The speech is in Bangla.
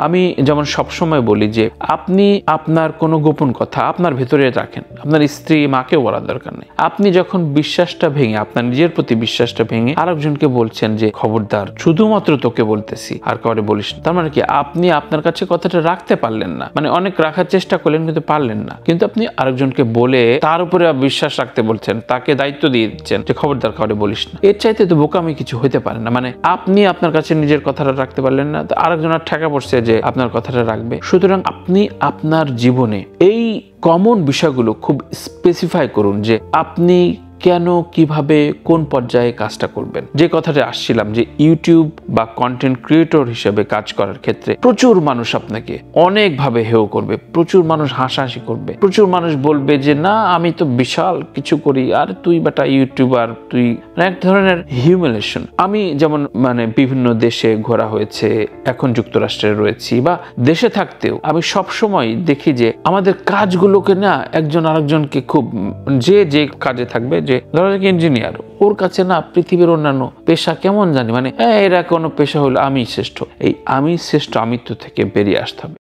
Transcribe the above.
আমি যেমন সবসময় বলি যে আপনি আপনার কোনো গোপন কথা আপনার ভেতরে রাখেন, আপনার স্ত্রী মাকেও বলার দরকার নেই। আপনি যখন বিশ্বাসটা ভেঙে, আপনার নিজের প্রতি বিশ্বাসটা ভেঙে আরেকজনকে বলছেন যে খবরদার, শুধুমাত্র তোকে বলতেছি, আর কাউরে বলিস না, তার মানে কি আপনি আপনার কাছে কথাটা রাখতে পারলেন না। মানে অনেক রাখার চেষ্টা করলেন কিন্তু পারলেন না, কিন্তু আপনি আরেকজনকে বলে তার উপরে বিশ্বাস রাখতে বলছেন, তাকে দায়িত্ব দিয়ে দিচ্ছেন যে খবরদার কাউরে বলিস না। এর চাইতে তো বোকামি কিছু হতে পারে না। মানে আপনি আপনার কাছে নিজের কথাটা রাখতে পারলেন না, তো আরেকজনের ঠেকা পড়ছে যে আপনার কথাটা রাখবে। সুতরাং আপনি আপনার জীবনে এই কমন বিষয়গুলো খুব স্পেসিফাই করুন যে আপনি কেন, কিভাবে, কোন পর্যায়ে কাজটা করবেন। যে কথাটা আসছিলাম যে ইউটিউব বা কন্টেন্ট ক্রিয়েটর হিসেবে কাজ করার ক্ষেত্রে প্রচুর মানুষ আপনাকে অনেকভাবে হেয় করবে, প্রচুর মানুষ হাসাহাসি করবে, প্রচুর মানুষ বলবে যে না আমি তো বিশাল কিছু করি, আর তুই বেটা ইউটিউবার, তুই, এক ধরনের হিউমিলেশন। আমি যেমন বিভিন্ন দেশে ঘোরা হয়েছে, এখন যুক্তরাষ্ট্রে রয়েছি বা দেশে থাকতেও আমি সবসময় দেখি যে আমাদের কাজগুলোকে না একজন আরেকজনকে খুব, যে কাজে থাকবে, যে ধরো ইঞ্জিনিয়ার, ওর কাছে না পৃথিবীর অন্যান্য পেশা কেমন জানি, এরা কোনো পেশা হলো আমি শ্রেষ্ঠ। এই আমি শ্রেষ্ঠ আমিত্ব থেকে বেরিয়ে আসতে হবে।